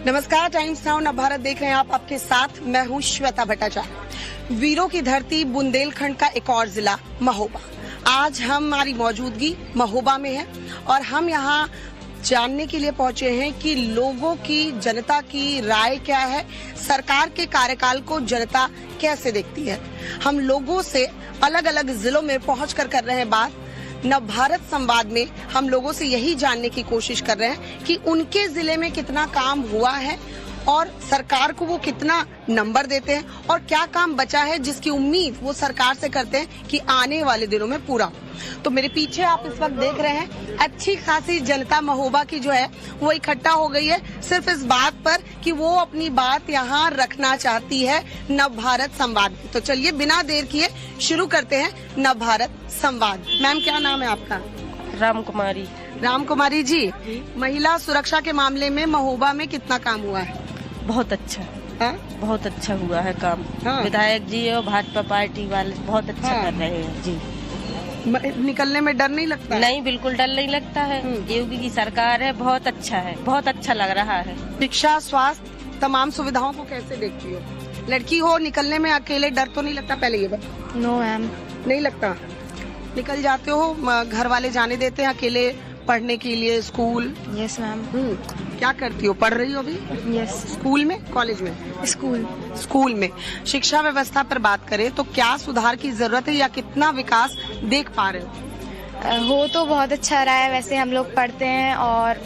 नमस्कार, times now Navbharat देख रहे हैं आप। आपके साथ मैं हूं श्वेता भट्टाचार्य। वीरों की धरती बुंदेलखंड का एक और जिला महोबा। आज हमारी मौजूदगी महोबा में है और हम यहां जानने के लिए पहुंचे हैं कि लोगों की, जनता की राय क्या है, सरकार के कार्यकाल को जनता कैसे देखती है। हम लोगों से अलग अलग जिलों में पहुंच कर रहे हैं बात। नवभारत संवाद में हम लोगों से यही जानने की कोशिश कर रहे हैं कि उनके जिले में कितना काम हुआ है और सरकार को वो कितना नंबर देते हैं और क्या काम बचा है जिसकी उम्मीद वो सरकार से करते हैं कि आने वाले दिनों में पूरा हो। तो मेरे पीछे आप इस वक्त देख रहे हैं अच्छी खासी जनता महोबा की जो है वो इकट्ठा हो गई है सिर्फ इस बात पर कि वो अपनी बात यहाँ रखना चाहती है नवभारत संवाद। तो चलिए बिना देर किए शुरू करते हैं नवभारत संवाद। मैम, क्या नाम है आपका? राम कुमारी। राम कुमारी जी, महिला सुरक्षा के मामले में महोबा में कितना काम हुआ है? बहुत अच्छा। हाँ? बहुत अच्छा हुआ है काम। हाँ। विधायक जी और भाजपा पार्टी वाले बहुत अच्छा हाँ। कर रहे हैं जी। निकलने में डर नहीं लगता? नहीं, बिल्कुल डर नहीं लगता है। योगी की सरकार है, बहुत अच्छा है, बहुत अच्छा लग रहा है। शिक्षा, स्वास्थ्य, तमाम सुविधाओं को कैसे देखती हो? लड़की हो, निकलने में अकेले डर तो नहीं लगता? पहले ये बताओ। No ma'am. नहीं लगता? निकल जाते हो, घर वाले जाने देते हैं अकेले पढ़ने के लिए स्कूल? Yes ma'am. क्या करती हो? पढ़ रही हो अभी? यस। स्कूल में, कॉलेज में? स्कूल में। शिक्षा व्यवस्था पर बात करें तो क्या सुधार की जरूरत है या कितना विकास देख पा रहे हो? हो तो बहुत अच्छा रहा है। वैसे हम लोग पढ़ते हैं और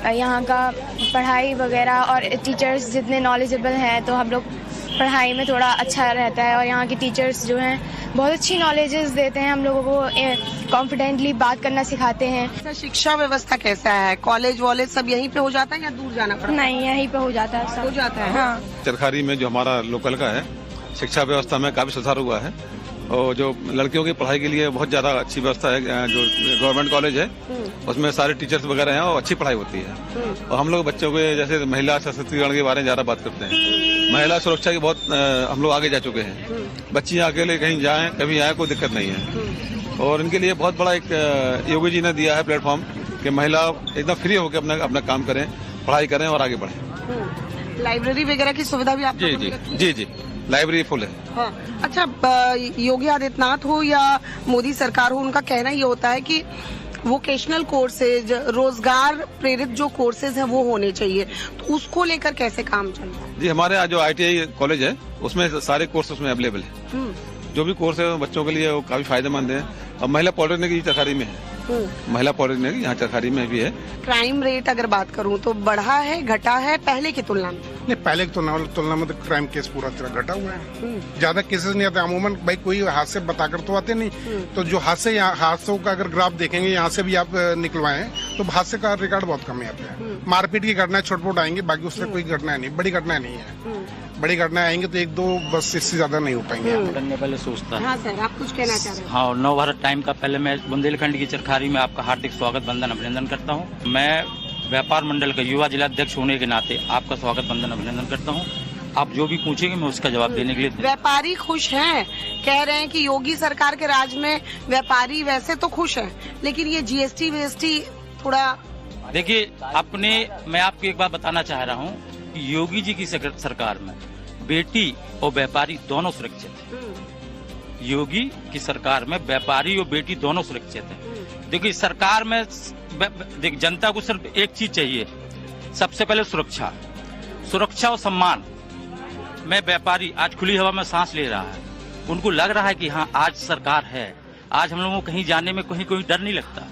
यहाँ का पढ़ाई वगैरह और टीचर्स जितने नॉलेजेबल हैं तो हम लोग पढ़ाई में थोड़ा अच्छा रहता है और यहाँ के टीचर्स जो हैं बहुत अच्छी नॉलेजेस देते हैं, हम लोगों को कॉन्फिडेंटली बात करना सिखाते हैं। शिक्षा व्यवस्था कैसा है? कॉलेज वॉलेज सब यहीं पे हो जाता है या दूर जाना पड़ता है? नहीं, यहीं पे हो जाता है सब। हो जाता है। हाँ। चरखारी में जो हमारा लोकल का है, शिक्षा व्यवस्था में काफी सुधार हुआ है और जो लड़कियों की पढ़ाई के लिए बहुत ज्यादा अच्छी व्यवस्था है। जो गवर्नमेंट कॉलेज है उसमें सारे टीचर्स वगैरह हैं और अच्छी पढ़ाई होती है। और हम लोग बच्चों के जैसे महिला सशक्तिकरण के बारे में ज्यादा बात करते हैं। महिला सुरक्षा की बहुत हम लोग आगे जा चुके हैं। बच्चियां अकेले कहीं जाएं, कभी आए, कोई दिक्कत नहीं है। और इनके लिए बहुत बड़ा एक योगी जी ने दिया है प्लेटफॉर्म कि महिला एकदम फ्री होकर अपना काम करें, पढ़ाई करें और आगे बढ़ें। लाइब्रेरी वगैरह की सुविधा भी आप? जी जी जी जी, लाइब्रेरी फुल है। हाँ। अच्छा, योगी आदित्यनाथ हो या मोदी सरकार हो, उनका कहना ये होता है कि वोकेशनल कोर्सेज, रोजगार प्रेरित जो कोर्सेज हैं वो होने चाहिए, तो उसको लेकर कैसे काम चल रहा है? जी, हमारे यहाँ जो ITI कॉलेज है उसमें सारे कोर्स उसमें अवेलेबल है। जो भी कोर्स है बच्चों के लिए वो काफी फायदेमंद है। और महिला पॉलिटेक्निक चरखारी में है, महिला पॉलिटेक्निक यहाँ चरखारी में भी है। क्राइम रेट अगर बात करूँ तो बढ़ा है, घटा है पहले की तुलना में? नहीं, पहले की तुलना में तो क्राइम केस पूरा तरह घटा हुआ है। ज्यादा केसेस नहीं आते अमूमन। भाई कोई हादसे बताकर तो आते नहीं। तो जो हादसों का अगर ग्राफ देखेंगे यहाँ से भी आप निकलवाएं तो हादसे का रिकॉर्ड बहुत कम आते हैं। मारपीट की घटनाएं छोट-मोट आएंगी, बाकी उससे कोई घटना नहीं, बड़ी घटना नहीं है। बड़ी घटनाएं आएंगी तो एक दो, बस इससे ज्यादा नहीं हो पाएंगे। करने पहले सोचता है। हाँ सर, आप कुछ कहना चाह रहे हैं? हाँ, नवभारत टाइम का पहले मैं बुंदेलखंड की चरखारी में आपका हार्दिक स्वागत, वंदन, अभिनंदन करता हूँ। मैं व्यापार मंडल का युवा जिला अध्यक्ष होने के नाते आपका स्वागत, वंदन, अभिनंदन करता हूँ। आप जो भी पूछेंगे मैं उसका जवाब देने के लिए। व्यापारी खुश हैं, कह रहे हैं कि योगी सरकार के राज में व्यापारी वैसे तो खुश है, लेकिन ये GST वीएसटी थोड़ा। देखिए, मैं आपको एक बात बताना चाह रहा हूँ कि योगी जी की सरकार में बेटी और व्यापारी दोनों सुरक्षित है। योगी की सरकार में व्यापारी और बेटी दोनों सुरक्षित है। देखिए, सरकार में जनता को सिर्फ एक चीज चाहिए, सबसे पहले सुरक्षा और सम्मान। में व्यापारी आज खुली हवा में सांस ले रहा है, उनको लग रहा है कि हाँ आज सरकार है, आज हम लोगों को कहीं जाने में कोई डर नहीं लगता।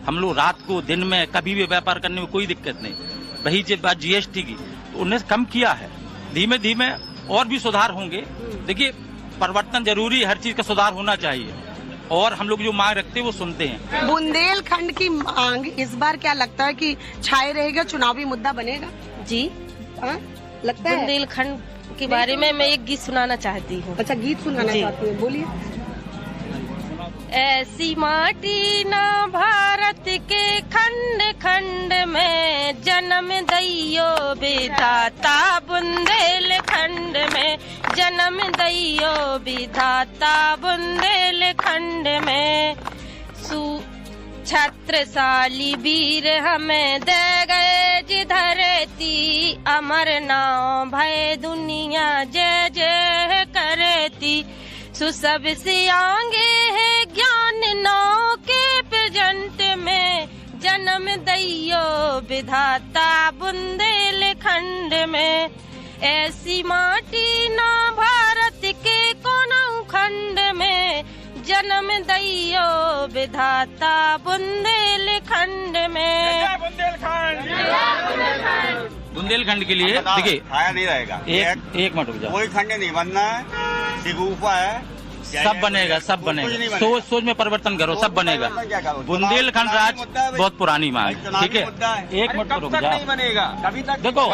हम लोग रात को दिन में कभी भी व्यापार करने में कोई दिक्कत नहीं। वही जब बात GST की तो उन्हें कम किया है। धीमे धीमे और भी सुधार होंगे। देखिए, परिवर्तन जरूरी है, हर चीज का सुधार होना चाहिए और हम लोग जो मांग रखते हैं वो सुनते हैं। बुंदेलखंड की मांग इस बार क्या लगता है कि छाए रहेगा, चुनावी मुद्दा बनेगा? जी हाँ? लगता है? बुंदेलखंड के बारे में मैं एक गीत सुनाना चाहती हूँ। अच्छा, गीत सुनाना चाहती हूँ, बोलिए। ऐसी माटी ना भारत के खंड खंड में जन्म दैयो विधाता, बुंदेलखंड में जन्म दैयो विधाता, बुंदेलखंड में छत्रशाली वीर हमें दे गए जिधरती करती अमर नाम भय दुनिया जय जय करती सुसब से आगे है ज्ञान नौ के प्रेजेंट में जन्म दैयो विधाता बुंदेलखंड में ऐसी माटी ना भारत के कोनऊ खंड में जन्म दैयो विधाता बुंदेलखंड में। बुंदेलखंड के लिए देखिए खाया नहीं रहेगा। एक मिनट रुक जाओ। कोई खंड नहीं बनना है, सिगुफा है, सब बनेगा, सब बनेगा। सोच में परिवर्तन करो, सब बनेगा। बुंदेलखंड राज बहुत पुरानी मांग, ठीक है। एक मिनट रुक जाओ। नहीं बनेगा कभी तक। देखो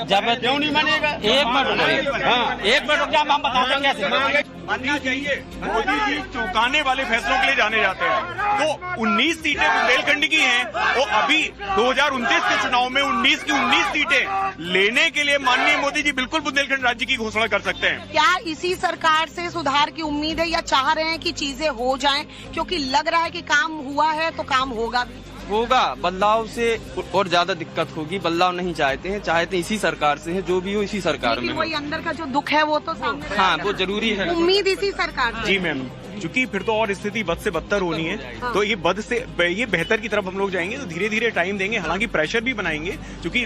जब क्यों नहीं बनेगा? एक मिनट रुक जाओ, हम बताते हैं कैसे बनना चाहिए। मोदी जी चौंकाने वाले फैसलों के लिए जाने जाते हैं। तो 19 सीटें बुंदेलखंड की हैं और अभी 2029 के चुनाव में 19 की 19 सीटें लेने के लिए माननीय मोदी जी बिल्कुल बुंदेलखंड राज्य की घोषणा कर सकते हैं। क्या इसी सरकार से सुधार की उम्मीद है या चाह रहे हैं कि चीजें हो जाएं? क्योंकि लग रहा है कि काम हुआ है तो काम होगा भी। होगा, बदलाव से और ज्यादा दिक्कत होगी। बदलाव नहीं चाहते हैं, चाहते इसी सरकार से है, जो भी हो इसी सरकार में। वही अंदर का जो दुख है वो तो सामने हाँ, वो जरूरी है। उम्मीद इसी सरकार से। जी मैम, क्योंकि फिर तो और स्थिति बद से बदतर होनी है। तो ये बद से ये बेहतर की तरफ हम लोग जाएंगे, तो धीरे धीरे टाइम देंगे। हालांकि प्रेशर भी बनाएंगे, क्योंकि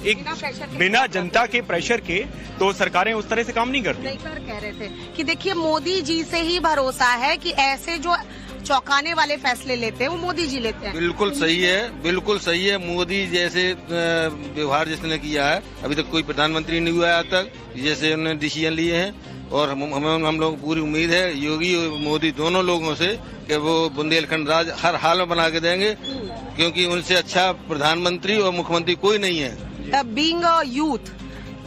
एक बिना जनता के प्रेशर के तो सरकारें उस तरह से काम नहीं करती। सर कह रहे थे कि देखिए मोदी जी से ही भरोसा है कि ऐसे जो चौंकाने वाले फैसले लेते हैं वो मोदी जी लेते हैं। बिल्कुल सही है, बिल्कुल सही है। मोदी जैसे व्यवहार जिसने किया है, अभी तक कोई प्रधानमंत्री नहीं हुआ है आज तक, जैसे उन्होंने डिसीजन लिए हैं। और हम लोग पूरी उम्मीद है योगी और मोदी दोनों लोगों से कि वो बुंदेलखंड राज हर हाल में बना के देंगे, क्योंकि उनसे अच्छा प्रधानमंत्री और मुख्यमंत्री कोई नहीं है। बीइंग अ यूथ,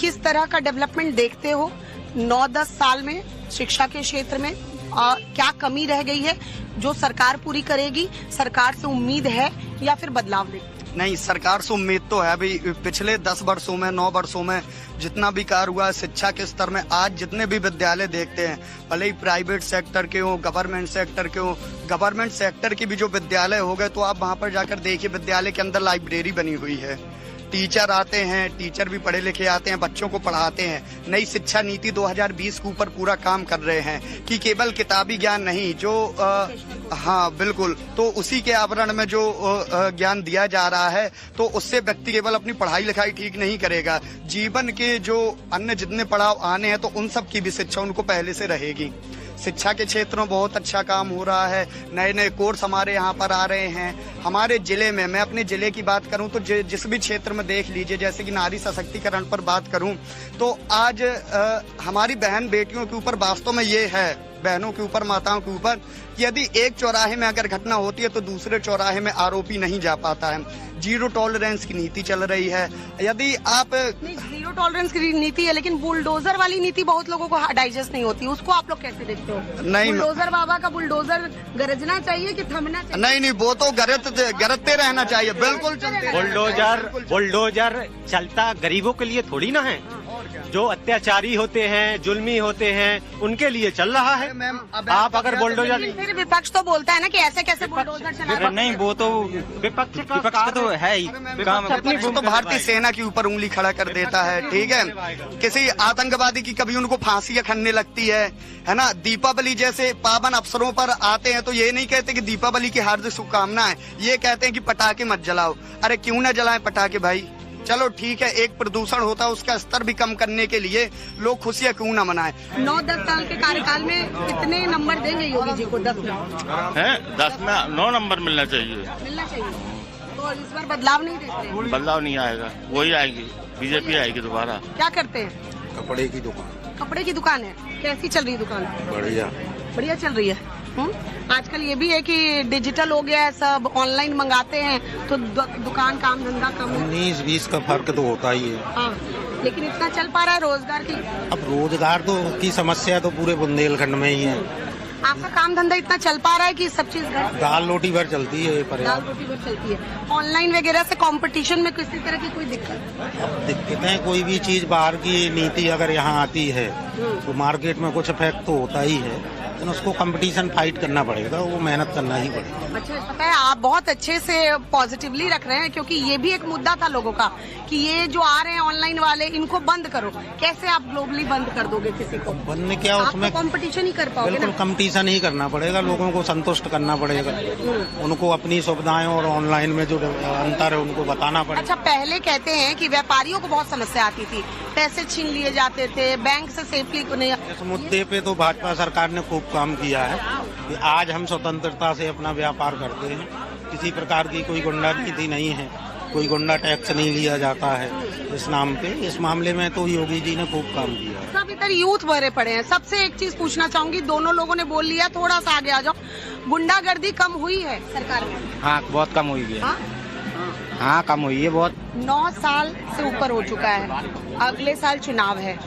किस तरह का डेवलपमेंट देखते हो 9-10 साल में शिक्षा के क्षेत्र में? क्या कमी रह गई है जो सरकार पूरी करेगी? सरकार से उम्मीद है या फिर बदलाव देगी? नहीं, सरकार से उम्मीद तो है। अभी पिछले 10 वर्षों में 9 वर्षों में जितना भी कार्य हुआ है शिक्षा के स्तर में, आज जितने भी विद्यालय देखते हैं, भले ही प्राइवेट सेक्टर के हो, गवर्नमेंट सेक्टर के हो, गवर्नमेंट सेक्टर के भी जो विद्यालय हो गए, तो आप वहाँ पर जाकर देखिए विद्यालय के अंदर लाइब्रेरी बनी हुई है, टीचर आते हैं, टीचर भी पढ़े लिखे आते हैं, बच्चों को पढ़ाते हैं। नई शिक्षा नीति 2020 के ऊपर पूरा काम कर रहे हैं कि केवल किताबी ज्ञान नहीं, जो हाँ बिल्कुल, तो उसी के आवरण में जो ज्ञान दिया जा रहा है, तो उससे व्यक्ति केवल अपनी पढ़ाई लिखाई ठीक नहीं करेगा, जीवन के जो अन्य जितने पड़ाव आने हैं तो उन सब की भी शिक्षा उनको पहले से रहेगी। शिक्षा के क्षेत्र में बहुत अच्छा काम हो रहा है, नए नए कोर्स हमारे यहाँ पर आ रहे हैं। हमारे जिले में, मैं अपने जिले की बात करूँ तो जिस भी क्षेत्र में देख लीजिए, जैसे कि नारी सशक्तिकरण पर बात करूँ तो आज हमारी बहन बेटियों के ऊपर वास्तव में ये है, बहनों के ऊपर, माताओं के ऊपर, कि यदि एक चौराहे में अगर घटना होती है तो दूसरे चौराहे में आरोपी नहीं जा पाता है। जीरो टॉलरेंस की नीति चल रही है। यदि आप जीरो टॉलरेंस की नीति है, लेकिन बुलडोजर वाली नीति बहुत लोगों को डाइजेस्ट नहीं होती, उसको आप लोग कैसे देखते हो? नहीं, बुलडोजर बाबा का बुलडोजर गरजना चाहिए कि थमना चाहिए? नहीं, वो तो गरजते रहना चाहिए, बिल्कुल चलते। बुलडोजर चलता गरीबों के लिए थोड़ी ना है, जो अत्याचारी होते हैं, जुल्मी होते हैं, उनके लिए चल रहा है। आप अगर बुलडोजर, फिर विपक्ष तो बोलता है ना कि ऐसे कैसे बुलडोजर चला? नहीं, वो तो विपक्ष तो है ही काम, वो तो भारतीय सेना के ऊपर उंगली खड़ा कर देता है, ठीक है। किसी आतंकवादी की कभी उनको फांसी खनने लगती है ना। दीपावली जैसे पावन अवसरों पर आते हैं तो ये नहीं कहते कि दीपावली की हार्दिक शुभकामनाएं, ये कहते हैं कि पटाखे मत जलाओ। अरे क्यों न जलाएं पटाखे भाई? चलो ठीक है, एक प्रदूषण होता है, उसका स्तर भी कम करने के लिए लोग खुशियां क्यों न मनाएं। 9-10 साल के कार्यकाल में कितने नंबर देंगे योगी जी को? 10 में है, 10 में 9 नंबर मिलना चाहिए। तो इस बार बदलाव नहीं देखते? बदलाव नहीं आएगा, वही आएगी, बीजेपी आएगी दोबारा। क्या करते हैं? कपड़े की दुकान। कपड़े की दुकान है, कैसी चल रही है दुकान? बढ़िया चल रही है। आजकल ये भी है कि डिजिटल हो गया है, सब ऑनलाइन मंगाते हैं, तो दुकान काम धंधा कम। 19-20 का फर्क तो होता ही है। हाँ, लेकिन इतना चल पा रहा है रोजगार की? अब रोजगार तो की समस्या तो पूरे बुंदेलखंड में ही है। आपका काम धंधा इतना चल पा रहा है कि सब चीज दाल रोटी भर चलती है? दाल रोटी भर चलती है। ऑनलाइन वगैरह से कंपटीशन में किसी तरह की कोई दिक्कत? अब दिक्कतें, कोई भी चीज बाहर की नीति अगर यहाँ आती है तो मार्केट में कुछ इफेक्ट तो होता ही है। लेकिन उसको कंपटीशन फाइट करना पड़ेगा, वो मेहनत करना ही पड़ेगा। अच्छा, पता है आप बहुत अच्छे से पॉजिटिवली रख रहे हैं, क्योंकि ये भी एक मुद्दा था लोगों का कि ये जो आ रहे हैं ऑनलाइन वाले, इनको बंद करो। कैसे आप ग्लोबली बंद कर दोगे किसी को? बंद क्या, उसमें कंपटीशन ही कर पाओगे? बिल्कुल कंपटीशन ही करना पड़ेगा, लोगों को संतुष्ट करना पड़ेगा, उनको अपनी सुविधाएं और ऑनलाइन में जो अंतर है उनको बताना पड़ेगा। अच्छा, पहले कहते हैं कि व्यापारियों को बहुत समस्या आती थी, पैसे छीन लिए जाते थे, बैंक से सेफली को नहीं। इस मुद्दे पे तो भाजपा सरकार ने खूब काम किया है कि आज हम स्वतंत्रता से अपना व्यापार करते हैं, किसी प्रकार की कोई गुंडागर्दी नहीं है, कोई गुंडा टैक्स नहीं लिया जाता है इस नाम पे। इस मामले में तो योगी जी ने खूब काम किया है। सब इधर यूथ भरे पड़े हैं। सबसे एक चीज पूछना चाहूंगी, दोनों लोगों ने बोल लिया, थोड़ा सा आगे आ जाओ। गुंडागर्दी कम हुई है सरकार में? हाँ, बहुत कम हुई है। हाँ, कम हुई है बहुत। 9 साल से ऊपर हो चुका है, अगले साल चुनाव है।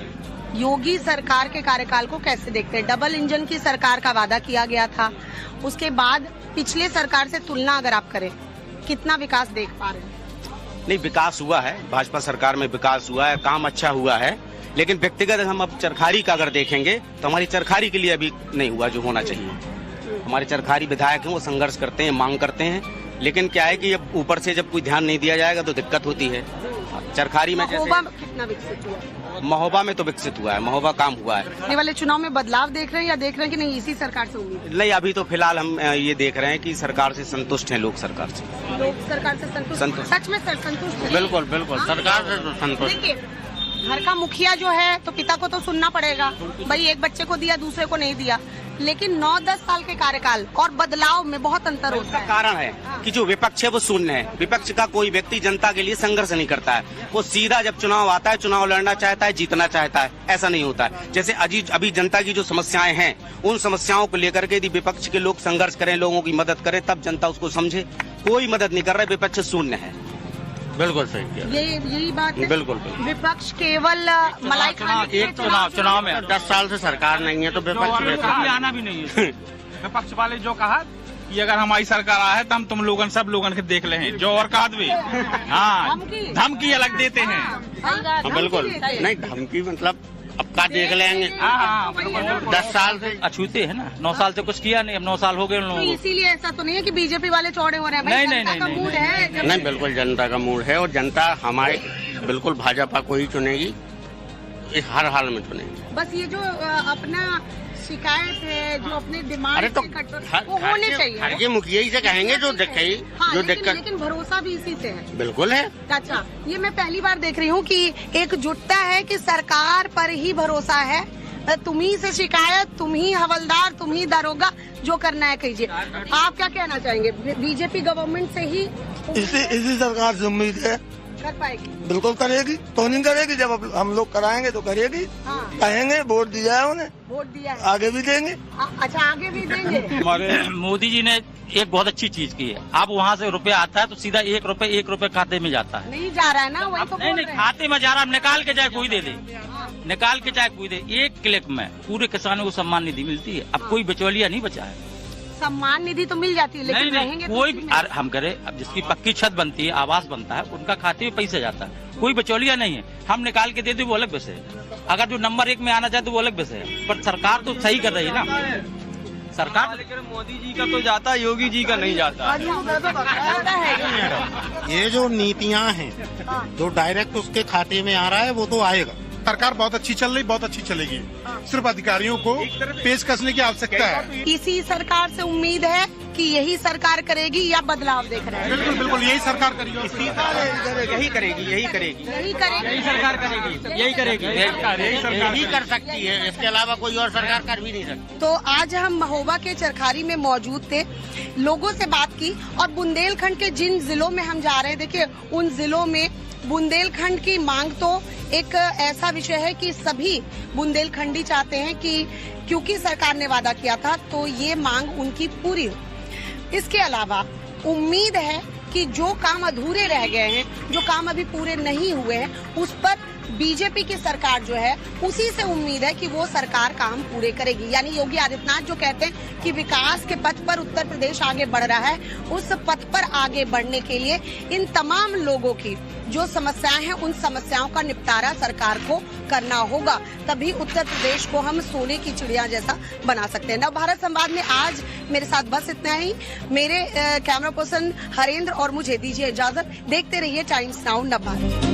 योगी सरकार के कार्यकाल को कैसे देखते हैं? डबल इंजन की सरकार का वादा किया गया था, उसके बाद पिछले सरकार से तुलना अगर आप करें, कितना विकास देख पा रहे हैं? नहीं, विकास हुआ है, भाजपा सरकार में विकास हुआ है, काम अच्छा हुआ है, लेकिन व्यक्तिगत हम अब चरखारी का अगर देखेंगे तो हमारी चरखारी के लिए अभी नहीं हुआ जो होना चाहिए। हमारे चरखारी विधायक हैं, वो संघर्ष करते हैं, मांग करते हैं, लेकिन क्या है कि अब ऊपर से जब कोई ध्यान नहीं दिया जाएगा तो दिक्कत होती है। चरखारी में महोबा कितना विकसित हुआ? महोबा में तो विकसित हुआ है, महोबा काम हुआ है। ये वाले चुनाव में बदलाव देख रहे हैं या देख रहे हैं कि नहीं इसी सरकार से उम्मीद? नहीं, अभी तो फिलहाल हम ये देख रहे हैं कि सरकार से संतुष्ट हैं लोग, सरकार से। लोग सरकार से संतुष्ट? सच में सर संतुष्ट हैं? बिल्कुल बिल्कुल, सरकार से संतुष्ट। देखिए, घर का मुखिया जो है तो पिता को तो सुनना पड़ेगा, भाई एक बच्चे को दिया दूसरे को नहीं दिया, लेकिन 9-10 साल के कार्यकाल और बदलाव में बहुत अंतर होता है। कारण है कि जो विपक्ष है वो शून्य है। विपक्ष का कोई व्यक्ति जनता के लिए संघर्ष नहीं करता है, वो सीधा जब चुनाव आता है चुनाव लड़ना चाहता है, जीतना चाहता है, ऐसा नहीं होता है। जैसे अभी जनता की जो समस्याएं हैं, उन समस्याओं को लेकर के यदि विपक्ष के लोग संघर्ष करें, लोगों की मदद करें, तब जनता उसको समझे। कोई मदद नहीं कर रहा है, विपक्ष शून्य है। बिल्कुल सही किया, यही बात है। बिल्कुल विपक्ष केवल मलाई खाने एक चुनाव में 10 साल से सरकार नहीं है तो विपक्ष आना भी नहीं है। विपक्ष वाले जो कहा कि अगर हमारी सरकार आए है तो हम तुम लोगन सब लोगन के देख ले हैं, जो और कहा भी। हाँ, धमकी अलग देते हैं। बिल्कुल नहीं, धमकी मतलब अब का देख लेंगे। 10 साल से अछूते है ना, 9 साल से कुछ किया नहीं, अब 9 साल हो गए उन लोगों को। इसीलिए ऐसा तो नहीं है कि बीजेपी वाले चौड़े हो रहे हैं? नहीं, बिल्कुल जनता का मूड है और जनता हमारे बिल्कुल भाजपा को ही चुनेगी, हर हाल में चुनेगी। बस ये जो अपना शिकायत है, जो अपने डिमांड अरे तो वो होने चाहिए। हर के मुखिया ही से कहेंगे जो जो दिक्कत, लेकिन भरोसा भी इसी से है। बिल्कुल है। अच्छा, ये मैं पहली बार देख रही हूँ कि एकजुटता है कि सरकार पर ही भरोसा है, तुम ही से शिकायत, तुम ही हवलदार, तुम ही दारोगा, जो करना है कीजिए। आप क्या कहना चाहेंगे? बीजेपी गवर्नमेंट से ही इसी सरकार से उम्मीद है कर पाएगी? बिल्कुल करेगी, तो नहीं करेगी, जब हम लोग कराएंगे तो करेगी। कहेंगे वोट दिया है उन्हें, वोट दिया है, आगे भी देंगे। अच्छा, आगे भी देंगे। हमारे मोदी जी ने एक बहुत अच्छी चीज की है, आप वहाँ से रुपया आता है तो सीधा 1 रुपये खाते में जाता है। नहीं जा रहा है ना, वही तो नहीं, खाते में जा रहा है, निकाल के चाहे कोई दे दे, निकाल के चाहे कोई दे, एक क्लिक में पूरे किसानों को सम्मान निधि मिलती है। अब कोई बिचौलिया नहीं बचा है। सम्मान निधि तो मिल जाती है, लेकिन नहीं, रहेंगे कोई हम करे, अब जिसकी पक्की छत बनती है, आवास बनता है, उनका खाते में पैसा जाता है, कोई बिचौलिया नहीं है। हम निकाल के दे दे वो अलग विषय है, अगर जो नंबर 1 में आना चाहे तो वो अलग विषय है, पर सरकार तो सही कर रही है ना। सरकार लेकिन मोदी जी का तो जाता, योगी जी का नहीं जाता। ये जो नीतियाँ हैं, जो डायरेक्ट उसके खाते में आ रहा है वो तो आएगा। सरकार बहुत अच्छी चल रही, बहुत अच्छी चलेगी, सिर्फ अधिकारियों को पेश कसने की आवश्यकता है। इसी सरकार से उम्मीद है कि यही सरकार करेगी या बदलाव देख रहे हैं? बिल्कुल बिल्कुल, यही सरकार करेगी, यही करेगी, यही करेगी, यही सरकार करेगी, यही करेगी, यही कर सकती है, इसके अलावा कोई और सरकार कर भी नहीं सकती। तो आज हम महोबा के चरखारी में मौजूद थे, लोगों से बात की, और बुंदेलखंड के जिन जिलों में हम जा रहे हैं, देखिए उन जिलों में बुंदेलखंड की मांग तो एक ऐसा विषय है कि सभी बुंदेलखंडी चाहते हैं कि क्योंकि सरकार ने वादा किया था तो ये मांग उनकी पूरी हो। इसके अलावा उम्मीद है कि जो काम अधूरे रह गए हैं, जो काम अभी पूरे नहीं हुए हैं, उस पर बीजेपी की सरकार जो है उसी से उम्मीद है कि वो सरकार काम पूरे करेगी। यानी योगी आदित्यनाथ जो कहते हैं कि विकास के पथ पर उत्तर प्रदेश आगे बढ़ रहा है, उस पथ पर आगे बढ़ने के लिए इन तमाम लोगों की जो समस्याएं हैं उन समस्याओं का निपटारा सरकार को करना होगा, तभी उत्तर प्रदेश को हम सोने की चिड़िया जैसा बना सकते हैं। नव भारत संवाद में आज मेरे साथ बस इतना ही। मेरे कैमरा पर्सन हरेंद्र और मुझे दीजिए इजाजत। देखते रहिए टाइम्स नाउ नव भारत।